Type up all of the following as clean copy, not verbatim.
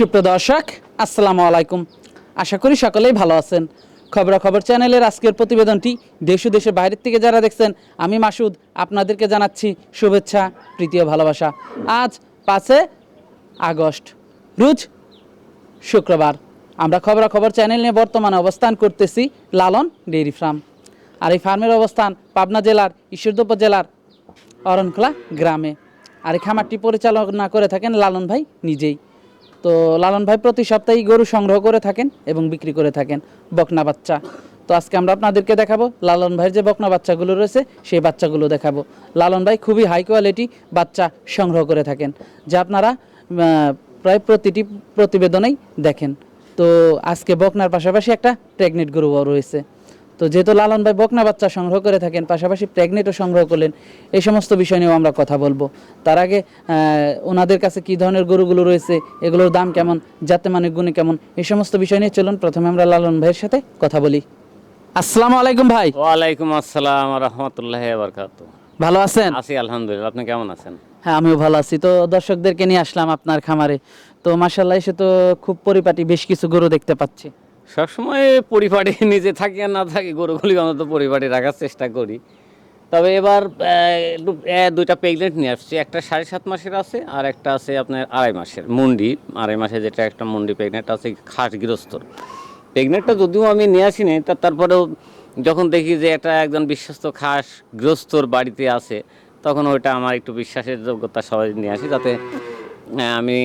সুপ্রিয় দর্শক, আসসালামু আলাইকুম। আশা করি সকলেই ভালো আছেন। খবরাখবর চ্যানেলের আজকের প্রতিবেদনটি দেশ ও দেশের বাইরের থেকে যারা দেখছেন, আমি মাসুদ আপনাদেরকে জানাচ্ছি শুভেচ্ছা, প্রীতি ও ভালোবাসা। আজ 5 আগস্ট, রোজ শুক্রবার। আমরা খবরাখবর চ্যানেল নিয়ে বর্তমানে অবস্থান করতেছি লালন ডেইরি ফার্ম। আর এই ফার্মের অবস্থান পাবনা জেলার ঈশ্বরদী উপজেলার অরণখোলা গ্রামে। আর এই খামারটি পরিচালনা করে থাকেন লালন ভাই নিজেই। তো লালন ভাই প্রতি সপ্তাহেই গরু সংগ্রহ করে থাকেন এবং বিক্রি করে থাকেন বকনা বাচ্চা। তো আজকে আমরা আপনাদেরকে দেখাবো লালন ভাইয়ের যে বকনা বাচ্চাগুলো রয়েছে সেই বাচ্চাগুলো দেখাবো। লালন ভাই খুবই হাই কোয়ালিটি বাচ্চা সংগ্রহ করে থাকেন, যা আপনারা প্রায় প্রতিটি প্রতিবেদনেই দেখেন। তো আজকে বকনার পাশাপাশি একটা প্রেগনেন্ট গরুও রয়েছে। তো যেহেতু লালন ভাই বকনা বাচ্চা সংগ্রহ করে থাকেন, পাশাপাশি প্রেগনেন্টও সংগ্রহ করলেন, এই সমস্ত বিষয় নিয়েও আমরা কথা বলবো। তার আগে ওনাদের কাছে কী ধরনের গরুগুলো রয়েছে, এগুলোর দাম কেমন, জাতে মানে গুণে কেমন, এই সমস্ত বিষয় নিয়ে চলুন প্রথমে আমরা লালন ভাইয়ের সাথে কথা বলি। আসসালামু আলাইকুম ভাই। ওয়ালাইকুম আসসালাম রহমতুল্লাহ বারকাতুহু। ভালো আছেন? আছি আলহামদুলিল্লাহ, আপনি কেমন আছেন? হ্যাঁ, আমিও ভালো আছি। তো দর্শকদেরকে নিয়ে আসলাম আপনার খামারে। তো মাশাআল্লাহ, এসে তো খুব পরিপাটি বেশ কিছু গরু দেখতে পাচ্ছি। সবসময় পরিপাটি নিজে থাকি আর না থাকি, গরুগুলি অন্তত পরিপাটি রাখার চেষ্টা করি। তবে এবার দুইটা প্রেগনেন্ট নিয়ে আসছি, একটা 7.5 মাসের আছে আর একটা আছে আপনার 2.5 মাসের মুন্ডি। 2.5 মাসে যেটা একটা মুন্ডি প্রেগনেন্ট আছে, খাস গৃহস্থর প্রেগনেন্টটা যদিও আমি নিয়ে আসিনি, তারপরেও যখন দেখি যে এটা একজন বিশ্বস্ত খাস গৃহস্থর বাড়িতে আছে, তখন ওইটা আমার একটু বিশ্বাসের যোগ্যতা সবাই নিয়ে আসি, যাতে আমি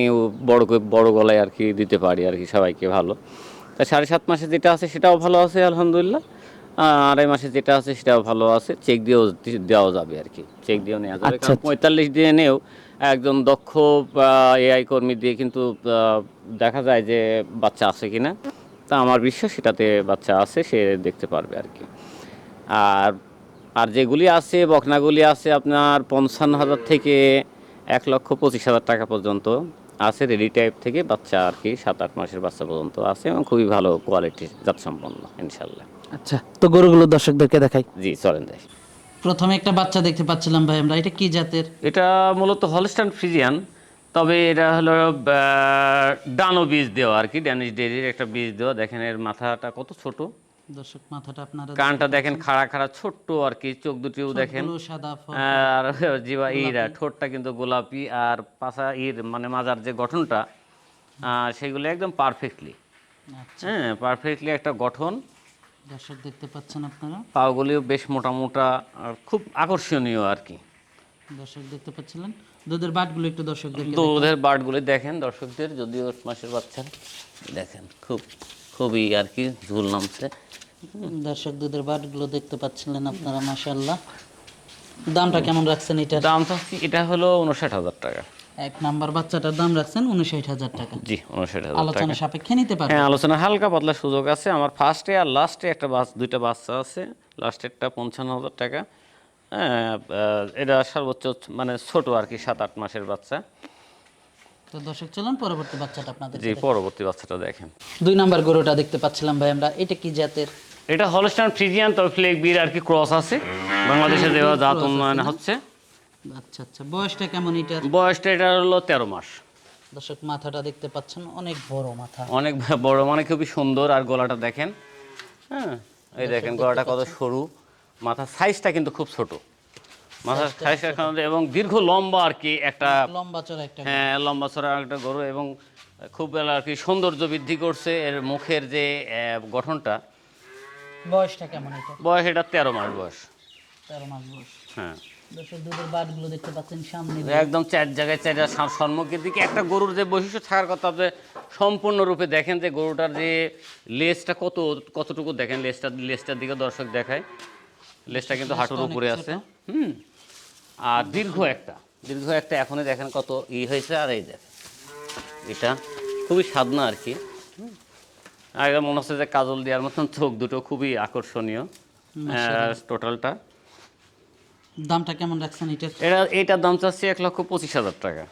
বড় গলায় আর কি দিতে পারি আর কি সবাইকে ভালো। তা 7.5 মাসে যেটা আছে সেটাও ভালো আছে আলহামদুলিল্লাহ, 2.5 মাসে যেটা আছে সেটাও ভালো আছে। চেক দিয়েও দেওয়া যাবে আর কি, চেক দিয়েও নেওয়া যাবে। কারণ 45 দিনেও একজন দক্ষ এআই কর্মী দিয়ে কিন্তু দেখা যায় যে বাচ্চা আছে কিনা। তা আমার বিশ্বাস সেটাতে বাচ্চা আছে, সে দেখতে পারবে আর কি। আর আর যেগুলি আছে বকনাগুলি আছে আপনার 55,000 থেকে 1,25,000 টাকা পর্যন্ত আছে, রেডি টাইপ থেকে বাচ্চা আর কি 7-8 মাসের বাচ্চা পর্যন্ত আছে, এবং খুবই ভালো কোয়ালিটির জাতসম্পন্ন ইনশাল্লাহ। আচ্ছা, তো গরুগুলো দর্শকদেরকে দেখাই। জি চলেন দেখ। প্রথমে একটা বাচ্চা দেখতে পাচ্ছিলাম ভাই আমরা, এটা কি জাতের? এটা মূলত হলস্টাইন ফ্রিজিয়ান, তবে এটা হলো ডানো বীজ দেওয়া আর কি, ড্যানিশ ডেইরির একটা বীজ দেওয়া। দেখেন এর মাথাটা কত ছোট, দর্শক মাথাটা আপনারা কানটা দেখেন খাড়া খাড়া ছোট্ট আর কি, চোখ দুটিও দেখেন সাদা, আর জিবা ইরা ঠোঁটটা কিন্তু গোলাপি, আর পাছা মানে মাজার যে গঠনটা সেগুলো একদম পারফেক্টলি, হ্যাঁ পারফেক্টলি একটা গঠন। দর্শক দেখতে পাচ্ছেন আপনারা, পাগুলিও বেশ মোটা মোটা আর খুব আকর্ষণীয় আর কি। দর্শক দেখতে পাচ্ছিলেন দুধের বাটগুলো একটু দর্শকদেরকে দুধের বাটগুলি দেখেন দর্শকদের, যদিও মাসের বাচ্চা দেখেন খুবই আর কি ঝুল নামছে। দর্শক দুধের বাটগুলো দেখতে পাচ্ছিলেন আপনারা, মাশাআল্লাহ। দামটা কেমন রাখছেন এটার? দামটা এটা হলো 59,000 টাকা। এক নাম্বার বাচ্চাটার দাম রাখছেন 59,000 টাকা। জি 59,000 আলোচনা টাকা। সাপেক্ষে নিতে পারবেন। হ্যাঁ, আলোচনা হালকা পাতলা সুযোগ আছে। আমার ফার্স্টে আর লাস্টে দুইটা বাচ্চা আছে, লাস্টেরটা 55,000 টাকা। হ্যাঁ, এটা সর্বোচ্চ মানে ছোট আর কি, 7-8 মাসের বাচ্চা। তো দর্শক চলুন পরবর্তী বাচ্চাটা আপনাদের। জি পরবর্তী বাচ্চাটা দেখেন। 2 নাম্বার গরুটা দেখতে পাচ্ছিলাম ভাই আমরা, এটা কি জাতের? এটা হলস্টাইন ফ্রিজিয়ান, তবে ফ্লেক বির আর কি ক্রস আছে, বাংলাদেশে দেওয়া জাত উন্নয়ন হচ্ছে। আচ্ছা আচ্ছা, বয়সটা কেমন এটার? বয়সটা এটা হলো 13 মাস। দর্শক মাথাটা দেখতে পাচ্ছেন, অনেক বড় মাথা, অনেক বড়, মানে খুবই সুন্দর। আর গলাটা দেখেন, হ্যাঁ এই দেখেন গলাটা কত সরু, মাথার সাইজটা কিন্তু খুব ছোট, মাথার সাইজটা, এবং দীর্ঘ লম্বা আর কি একটা লম্বা চড়া একটা, হ্যাঁ লম্বা চড়া একটা গরু, এবং খুব আর কি সৌন্দর্য বৃদ্ধি করছে এর মুখের যে গঠনটা। বয়সটা কেমন এটা? বয়স এটা 13 মাস বয়স। 13 মাস বয়স। হ্যাঁ, দর্শক দুধের বাটগুলো দেখতে পাচ্ছেন সামনে একদম 4 জায়গায় 4 সম্মুখের দিকে। একটা গরুর যে বৈশিষ্ট্য থাকার কথা, আপনি সম্পূর্ণরূপে দেখেন যে গরুটার যে লেজটা কতটুকু দেখেন, লেজটার দিকে দর্শক দেখায়, লেজটা কিন্তু হাঁটুর উপরে আছে। আর দীর্ঘ একটা এখনই দেখেন কত হয়েছে। আর এই দেখেন এটা খুবই সাধনা আর কি, আর এটা মনে হচ্ছে যে কাজল দেওয়ার মতন চোখ দুটো, খুবই আকর্ষণীয় টোটালটা। দামটা কেমন রাখছেন এটার? এইটার দাম চাচ্ছি 1,25,000 টাকা।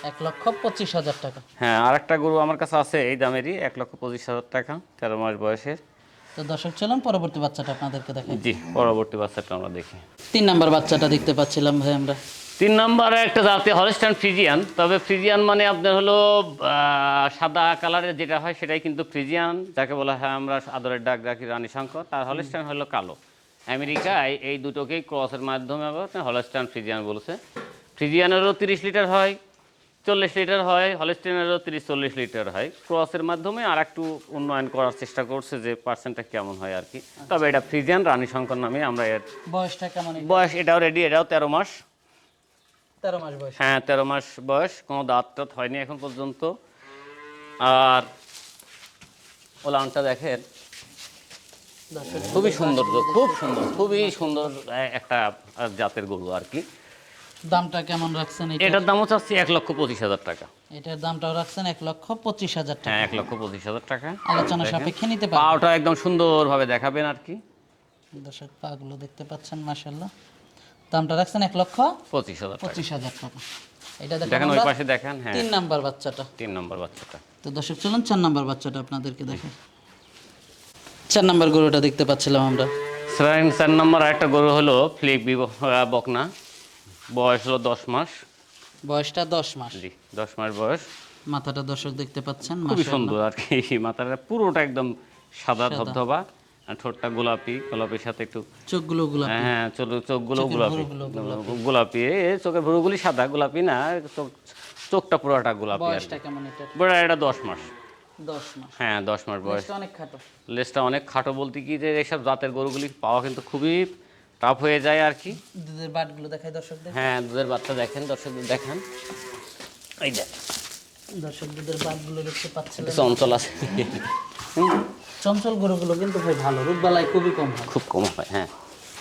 1,25,000 টাকা। হ্যাঁ, আর একটা গরু আমার কাছে আছে এই দামেরই, 1,25,000 টাকা, 13 মাস বয়সের। তো দর্শক চলুন পরবর্তী বাচ্চাটা আপনাদেরকে দেখাই। জি পরবর্তী বাচ্চাটা আমরা দেখি। 3 নাম্বার বাচ্চাটা দেখতে পাচ্ছিলাম ভাই আমরা, 3 নম্বরে একটা জাতি হলস্টাইন ফ্রিজিয়ান, তবে ফ্রিজিয়ান মানে আপনার হলো সাদা কালারের যেটা হয় সেটাই কিন্তু ফ্রিজিয়ান, যাকে বলা হয় আমরা আদরের ডাক ডাকি রানী শঙ্কর। তার হলস্টাইন হলো কালো। আমেরিকায় এই দুটোকেই ক্রসের মাধ্যমে আবার হলস্টাইন ফ্রিজিয়ান বলছে। ফ্রিজিয়ানেরও 30 লিটার হয়, 40 লিটার হয়, হলস্টাইনেরও 30-40 লিটার হয়। ক্রসের মাধ্যমে আর একটু উন্নয়ন করার চেষ্টা করছে যে পার্সেন্টটা কেমন হয় আর কি। তবে এটা ফ্রিজিয়ান রানী শঙ্কর নামে আমরা এর বয়সটা কেমন? বয়স এটাও রেডি, এটাও 13 মাস। 13 মাস বয়স। হ্যাঁ 13 মাস বয়স, কোনো দাঁত টাত হয়নি এখন পর্যন্ত। আর ওলানটা দেখেন, খুবই সুন্দর, খুব সুন্দর, খুবই সুন্দর একটা জাতের গরু আর কি। দামটা কেমন রাখছেন? এটার দামও চাচ্ছি 1,25,000 টাকা। এটার দামটাও রাখছেন 1,25,000 টাকা। হ্যাঁ 1,25,000 টাকা। আলোচনা সাপেক্ষে নিতে পারবেন। পাওটা একদম সুন্দরভাবে দেখাবেন আর কি। দর্শক পাগুলো দেখতে পাচ্ছেন, মাশাআল্লাহ। দামটা রাখছেন 1,25,000 টাকা। এটা দেখেন ওই পাশে দেখেন। হ্যাঁ 3 নাম্বার বাচ্চাটা। 3 নম্বর বাচ্চাটা। তো দর্শক চলুন 4 নাম্বার বাচ্চাটা আপনাদেরকে দেখাই। 4 নাম্বার গরুটা দেখতে পাচ্ছিলাম আমরা। 4 নম্বর আরেকটা গরু হলো ফ্লিক বকনা, বয়স হলো 10 মাস। বয়সটা 10 মাস। জি 10 মাস বয়স। মাথাটা দর্শক দেখতে পাচ্ছেন, খুবই সুন্দর আর কি। মাথাটা পুরোটা একদম সাদা ধবধবা, আর ঠোঁটটা গোলাপি, গোলাপির সাথে একটু চোখগুলো গোলাপি। হ্যাঁ চোখগুলো গোলাপি, গোলাপি। চোখের ভুরুগুলি সাদা, গোলাপি না, চোখটা পুরোটা গোলাপি। বয়সটা কেমন এটা? বড় এটা 10 মাস। 10 মাস। হ্যাঁ 10 মাস বয়স। লেজটা অনেক খাটো। লেজটা অনেক খাটো বলতে কি যে এইসব জাতের গরুগুলি পাওয়া কিন্তু খুবই টাফ হয়ে যায় আর কি। দুধের বাটগুলো দেখাই দর্শকদের। হ্যাঁ দুধের বাচ্চা দেখেন, দর্শকদের দেখেন। এই যে দর্শক দুধের বাটগুলো দেখতে পাচ্ছেন, চঞ্চল আছে। চঞ্চল গরুগুলো কিন্তু ভাই ভালো, রোগবালাই খুবই কম হয়। খুব কম হয়। হ্যাঁ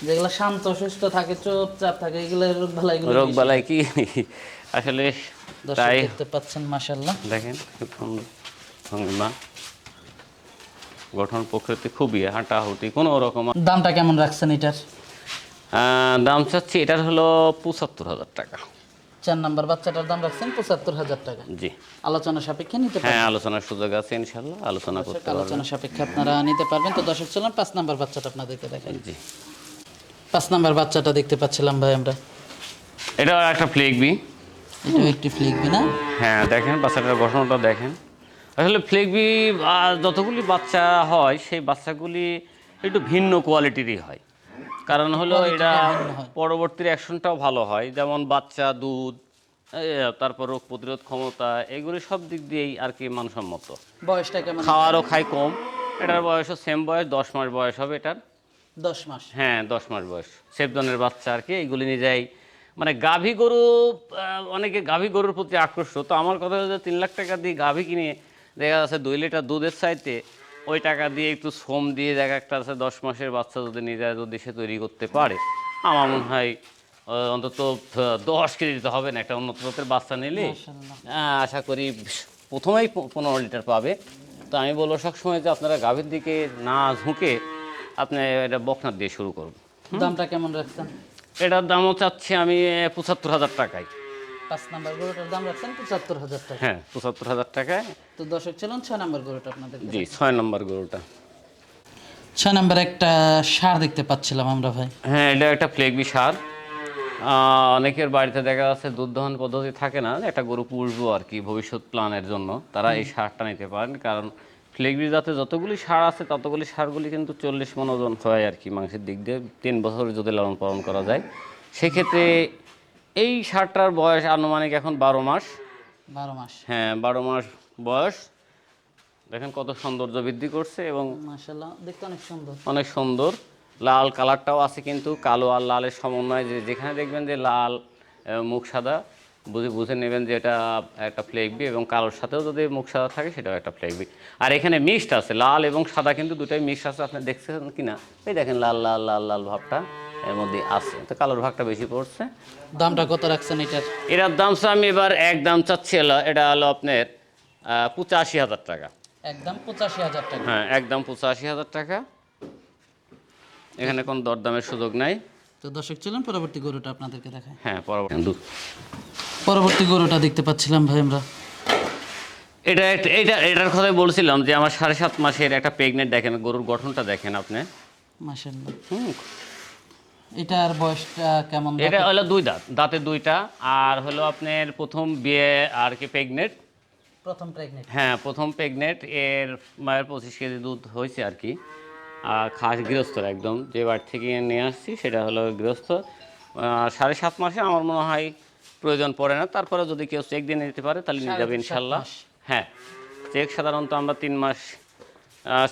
যেগুলো শান্ত সুস্থ থাকে, চুপচাপ থাকে, এগুলো রোগবালাই কি আসলে তাই দেখতে পাচ্ছেন, মাশাআল্লাহ। দেখেন খুব সুন্দর ভঙ্গিমা, গঠন প্রকৃতি খুবই হাঁটাহুটি কোনো রকম। দামটা কেমন রাখছেন এটার? দাম চাচ্ছি এটার হলো 75,000 টাকা। 4 নাম্বার বাচ্চাটার দাম রাখছেন 75,000 টাকা। জি আলোচনা সাপেক্ষে নিতে হ্যাঁ পারবেন। আলোচনার সুযোগ আছে ইনশাআল্লাহ, আলোচনা করতে পারবেন। আলোচনা সাপেক্ষে আপনারা নিতে পারবেন। তো দর্শক চলুন 5 নাম্বার বাচ্চাটা আপনাদেরকে দেখাই। জি 5 নাম্বার বাচ্চাটা দেখতে পাচ্ছিলাম ভাই আমরা। এটা একটা ফ্লেগবি। এটাও একটি ফ্লিকবি না? হ্যাঁ দেখেন বাচ্চাটার গঠনটা দেখেন। আসলে ফ্লেগবি যতগুলি বাচ্চা হয় সেই বাচ্চাগুলি একটু ভিন্ন কোয়ালিটিরই হয়, কারণ হলো এটা পরবর্তী অ্যাকশনটাও ভালো হয়, যেমন বাচ্চা, দুধ, তারপর রোগ প্রতিরোধ ক্ষমতা, এগুলি সব দিক দিয়েই আর কি মানসম্মত। বয়সটা কেমন? খাওয়ারও খায় কম। এটার বয়সও সেম বয়স, 10 মাস বয়স হবে এটার। 10 মাস। হ্যাঁ 10 মাস বয়স, সেবদনের বাচ্চা আর কি। এইগুলি নিয়ে যাই মানে গাভী গরু, অনেকে গাভী গরুর প্রতি আকর্ষিত। তো আমার কথা হচ্ছে 3 লাখ টাকা দিয়ে গাভী কিনে দেখা যাচ্ছে 2 লিটার দুধের চাইতে ওই টাকা দিয়ে একটু শ্রম দিয়ে দেখা একটা আছে 10 মাসের বাচ্চা যদি নিয়ে যায়, যদি সে তৈরি করতে পারে, আমার মনে হয় অন্তত 10 কেজি দিতে হবে না। একটা উন্নত জাতের বাচ্চা নিলে আশা করি প্রথমেই 15 লিটার পাবে। তো আমি বলবো সবসময় যে আপনারা গাভীর দিকে না ঝুঁকে আপনি এটা বকনা দিয়ে শুরু করুন। দামটা কেমন রাখছেন? এটার দামও চাচ্ছি আমি 75,000 টাকায়। 5 নাম্বার গরুটার দাম রাখছেন 75,000 টাকা। হ্যাঁ 75,000 টাকায়। তো দর্শক চলুন 6 নাম্বার গরুটা আপনাদের। জি 6 নম্বর গরুটা। 6 নাম্বার একটা ষাঁড় দেখতে পাচ্ছিলাম আমরা ভাই। হ্যাঁ এটা একটা ফ্লেগবি ষাঁড়। অনেকের বাড়িতে দেখা যাচ্ছে দুধ দহন পদ্ধতি থাকে না, একটা গরু পুষবো আর কি ভবিষ্যৎ প্ল্যানের জন্য, তারা এই ষাঁড়টা নিতে পারেন। কারণ ফ্লেগবি জাতে যতগুলি ষাঁড় আছে ততগুলি ষাঁড়গুলি কিন্তু 40 মণ ওজন হয় আর কি মাংসের দিক দিয়ে, 3 বছর যদি লালন পালন করা যায়। সেক্ষেত্রে এই ষাঁড়টার বয়স আনুমানিক এখন 12 মাস। 12 মাস। হ্যাঁ 12 মাস বয়স। দেখেন কত সৌন্দর্য বৃদ্ধি করছে এবং মাশাআল্লাহ দেখতে অনেক সুন্দর। অনেক সুন্দর। লাল কালারটাও আছে কিন্তু কালো আর লালের সমন্বয়, যেখানে দেখবেন যে লাল মুখ সাদা বুঝে নেবেন যে এটা একটা ফ্লেগবি, এবং কালোর সাথেও যদি মুখ সাদা থাকে সেটাও একটা ফ্লেগবি। আর এখানে মিক্সড আছে, লাল এবং সাদা কিন্তু দুটাই মিক্সড আছে। আপনি দেখছেন কি না? এই দেখেন লাল লাল লাল লাল ভাবটা এর মধ্যে আছে, তো কালোর ভাগটা বেশি পড়ছে। দামটা কত রাখছেন এটার? এটার দাম আমি এবার একদম চাচ্ছি, এটা হলো আপনার 85,000 টাকা। একদম 85,000 টাকা। হ্যাঁ একদম 85,000 টাকা, এখানে কোনো দরদামের সুযোগ নাই। তো দর্শক চলুন পরবর্তী গরুটা আপনাদেরকে দেখাই। হ্যাঁ পরবর্তী গরুটা দেখতে পাচ্ছিলাম ভাই আমরা। এটার কথাই বলছিলাম যে আমার 7.5 মাসের একটা প্রেগনেন্ট। দেখেন গরুর গঠনটা দেখেন আপনি, মাশাআল্লাহ। এটার বয়সটা কেমন? এটা হলো 2 দাঁত, দাঁতে 2টা। আর হলো আপনার প্রথম বিয়ে আর কি প্রেগনেন্ট। প্রথম প্রেগনেন্ট? হ্যাঁ, প্রথম প্রেগনেন্ট। এর মায়ের 25 কেজি দুধ হয়েছে আর কি। আর খাস গৃহস্থর একদম, যে বাড়ি থেকে নিয়ে আসছি সেটা হলো গৃহস্থ। 7.5 মাসে আমার মনে হয় প্রয়োজন পড়ে না, তারপরে যদি কেউ চেক দিয়ে নিতে পারে তাহলে নিয়ে যাবে ইনশাল্লাহ। হ্যাঁ, চেক সাধারণত আমরা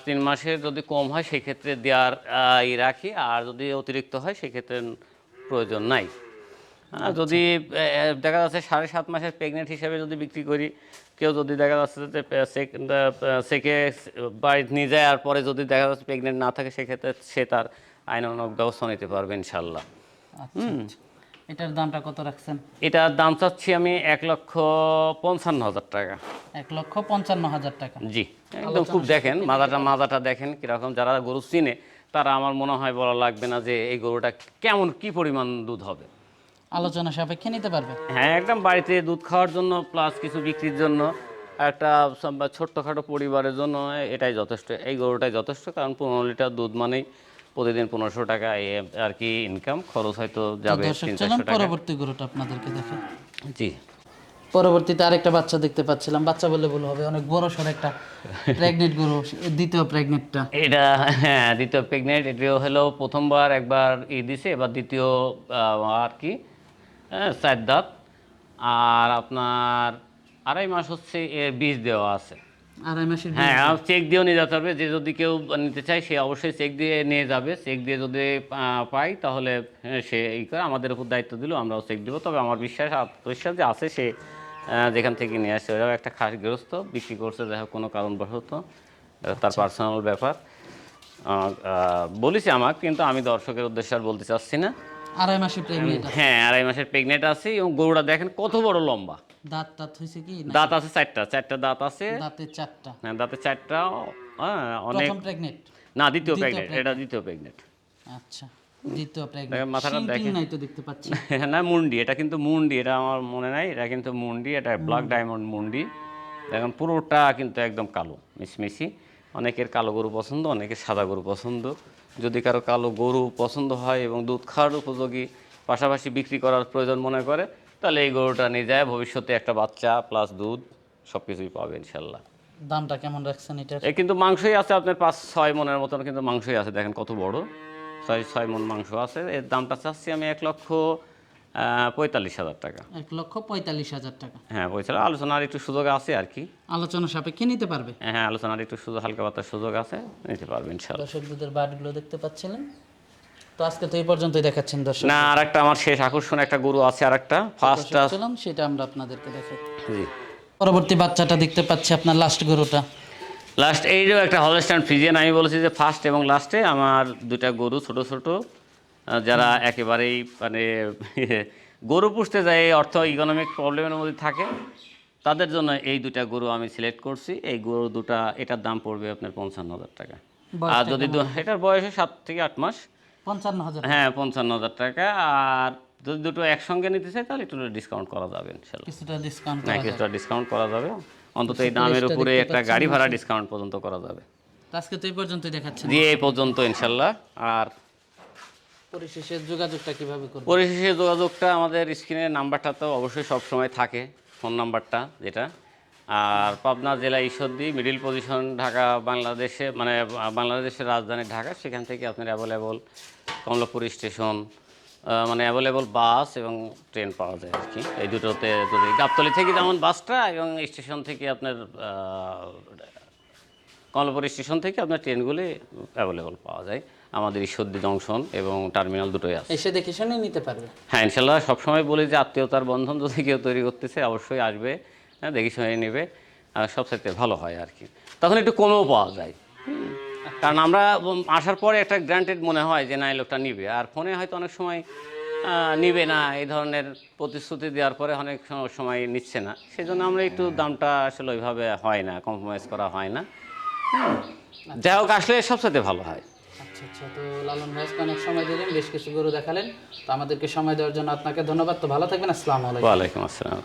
3 মাসের যদি কম হয় সেক্ষেত্রে দেওয়ার রাখি, আর যদি অতিরিক্ত হয় সেক্ষেত্রে প্রয়োজন নাই। যদি দেখা যাচ্ছে 7.5 মাসের প্রেগনেন্ট হিসেবে যদি বিক্রি করি, কেউ যদি দেখা যাচ্ছে যে সেকে বাড়ি নিয়ে যায় আর পরে যদি দেখা যাচ্ছে প্রেগনেন্ট না থাকে, সেক্ষেত্রে সে তার আইনানুগ ব্যবস্থা নিতে পারবে ইনশাল্লাহ। এটার দামটা কত রাখছেন? এটার দাম চাচ্ছি আমি 1,55,000 টাকা। 1,55,000 টাকা? জি, একদম। খুব দেখেন মাজাটা দেখেন কীরকম। যারা গরু চিনে তারা আমার মনে হয় বলা লাগবে না যে এই গরুটা কেমন, কি পরিমাণ দুধ হবে। আলোচনা সাপেক্ষে নিতে পারবে? হ্যাঁ, একদম। বাড়িতে দুধ খাওয়ার জন্য প্লাস কিছু বিক্রির জন্য, একটা ছোট্টখাটো পরিবারের জন্য এটাই যথেষ্ট, এই গরুটাই যথেষ্ট। কারণ 15 লিটার দুধ মানেই প্রতিদিন 1500 টাকা আর কি ইনকাম। খরচ হয়তো যাবে 300-400 টাকা। পরবর্তী গরুটা আপনাদেরকে দেখে। জি, পরবর্তীতে আরেকটা বাচ্চা দেখতে পাচ্ছিলাম, বাচ্চা বলে ভুল হবে, অনেক বড় সর একটা প্রেগনেন্ট গরু, দ্বিতীয় প্রেগনেন্টটা। এটা হ্যাঁ, দ্বিতীয় প্রেগনেন্ট। এটিও হলো প্রথমবার একবার দিছে, এবার দ্বিতীয় আর কি। 4 দাঁত। আর আপনার 2.5 মাস হচ্ছে এর বীজ দেওয়া আছে। 2.5 মাসের? হ্যাঁ, চেক দিয়েও নিয়ে যেতে হবে। যে যদি কেউ নিতে চায় সে অবশ্যই চেক দিয়ে নিয়ে যাবে। চেক দিয়ে যদি পাই তাহলে সে এই করে আমাদের উপর দায়িত্ব দিল, আমরাও চেক দেবো। তবে আমার আত্মবিশ্বাস যে আছে, সে যেখান থেকে নিয়ে আসছে ওরাও একটা খাস গৃহস্থ বিক্রি করছে, যাই হোক কোনো কারণবশত, তার পার্সোনাল ব্যাপার। বলেছে আমাকে, কিন্তু আমি দর্শকের উদ্দেশ্যে আর বলতে চাচ্ছি না। 2.5 মাসের প্রেগনেন্ট? হ্যাঁ, 2.5 মাসের প্রেগনেন্ট আছে। এবং গরুটা দেখেন কত বড় লম্বা। দাঁত হয়েছে কি? দাঁত আছে 4টা দাঁত আছে। দাঁতে 4টা? হ্যাঁ, দাঁতে 4টা। অনেক। প্রথম প্রেগনেন্ট? না, দ্বিতীয় প্রেগনেন্ট। এটা দ্বিতীয় প্রেগনেন্ট। আচ্ছা, দ্বিতীয় প্রেগনেন্ট। মাথাটা দেখেন। নাই তো দেখতে পাচ্ছি। না, মুন্ডি। এটা কিন্তু মুন্ডি, এটা আমার মনে নাই। এটা কিন্তু মুন্ডি, এটা ব্ল্যাক ডায়মন্ড মুন্ডি। দেখেন পুরোটা কিন্তু একদম কালো মিশমিশি। অনেকের কালো গরু পছন্দ, অনেকের সাদা গরু পছন্দ। যদি কারো কালো গরু পছন্দ হয় এবং দুধ খাওয়ার উপযোগী, পাশাপাশি বিক্রি করার প্রয়োজন মনে করে, তাহলে এই গরুটা নিয়ে যায়। ভবিষ্যতে একটা বাচ্চা প্লাস দুধ সব কিছুই পাবে ইনশাল্লাহ। দামটা কেমন রাখছেন এটা? কিন্তু মাংসই আছে আপনার 5-6 মনের মতন, কিন্তু মাংসই আছে। দেখেন কত বড়, 6 মন মাংস আছে। এর দামটা চাচ্ছি আমি 1,45,000 টাকা। 1,45,000 টাকা? হ্যাঁ, বলছিলাম আলোচনার একটু সুযোগ আছে আর কি। আলোচনা সাপেক্ষে নিতে পারবে? হ্যাঁ, আলোচনার একটু হালকা পাতার সুযোগ আছে, নিতে পারবে ইনশাআল্লাহ। দর্শক দুধের বাটগুলো দেখতে পাচ্ছিলেন তো, আজকে তো এই পর্যন্তই দেখাচ্ছেন দর্শক। না, আরেকটা আমার শেষ আকর্ষণ একটা গরু আছে, আরেকটা ফার্স্টটা ছিলাম, সেটা আমরা আপনাদেরকে দেখাই। জি, পরবর্তী বাচ্চাটা দেখতে পাচ্ছি, আপনার লাস্ট গরুটা। লাস্ট এইটাও একটা হলস্টাইন ফ্রিজিয়ান। আমি বলেছি যে ফার্স্ট এবং লাস্টে আমার 2টা গরু ছোট ছোট, যারা একেবারেই মানে গরু পুষতে যায় অর্থ ইকোনমিক প্রবলেমের মধ্যে থাকে, তাদের জন্য এই 2টা গরু আমি সিলেক্ট করছি। এই গরু দুটা, এটার দাম পড়বে আপনার 55,000 টাকা। আর যদি এটার বয়সে 7 থেকে 8 মাস। 55,000? হ্যাঁ, 55,000 টাকা। আর যদি দুটো একসঙ্গে নিতে চাই তাহলে একটু ডিসকাউন্ট করা যাবে ইনশাল্লাহ। কিছুটা ডিসকাউন্ট? হ্যাঁ, কিছুটা ডিসকাউন্ট করা যাবে। অন্তত এই দামের উপরে একটা গাড়ি ভাড়া ডিসকাউন্ট পর্যন্ত করা যাবে। আজকে তো এই পর্যন্তই দেখাচ্ছেন? জি, এই পর্যন্ত ইনশাল্লাহ। আর পরিশেষে যোগাযোগটা কিভাবে করব? পরিশেষে যোগাযোগটা আমাদের স্ক্রিনের নাম্বারটা তো অবশ্যই সবসময় থাকে, ফোন নাম্বারটা যেটা। আর পাবনা জেলা ঈশ্বরদী, মিডিল পজিশন, ঢাকা, বাংলাদেশে, মানে বাংলাদেশের রাজধানী ঢাকা। সেখান থেকে আপনার অ্যাভেলেবল কমলাপুর স্টেশন, মানে অ্যাভেলেবল বাস এবং ট্রেন পাওয়া যায় আর কি। এই দুটোতে যদি গাবতলী থেকে যেমন বাসটা, এবং স্টেশন থেকে আপনার কমলাপুর স্টেশন থেকে আপনার ট্রেনগুলি অ্যাভেলেবল পাওয়া যায়। আমাদের ঈশ্বরদী জংশন এবং টার্মিনাল দুটোই আছে। এসে দেখে শুনে নিতে পারবে? হ্যাঁ, ইনশাল্লাহ। সবসময় বলি যে আত্মীয়তার বন্ধন যদি কেউ তৈরি করতেছে অবশ্যই আসবে, হ্যাঁ, দেখে শুনে নেবে। সবসাথে ভালো হয় আর কি, তখন একটু কমেও পাওয়া যায়। কারণ আমরা আসার পরে একটা গ্রান্টেড মনে হয় যে না, এই লোকটা নিবে, আর ফোনে হয়তো অনেক সময় নিবে না, এই ধরনের প্রতিশ্রুতি দেওয়ার পরে অনেক সময় নিচ্ছে না। সেই জন্য আমরা একটু দামটা আসলে ওইভাবে হয় না, কম্প্রোমাইজ করা হয় না। যাই হোক, আসলে সবসাথে ভালো হয়। আচ্ছা আচ্ছা, তো লালন ভাই অনেক সময় দিলেন, বেশ কিছু গরু দেখালেন, তো আমাদেরকে সময় দেওয়ার জন্য আপনাকে ধন্যবাদ। তো ভালো থাকবেন, আসসালামু আলাইকুম। ওয়ালাইকুম আসসালাম।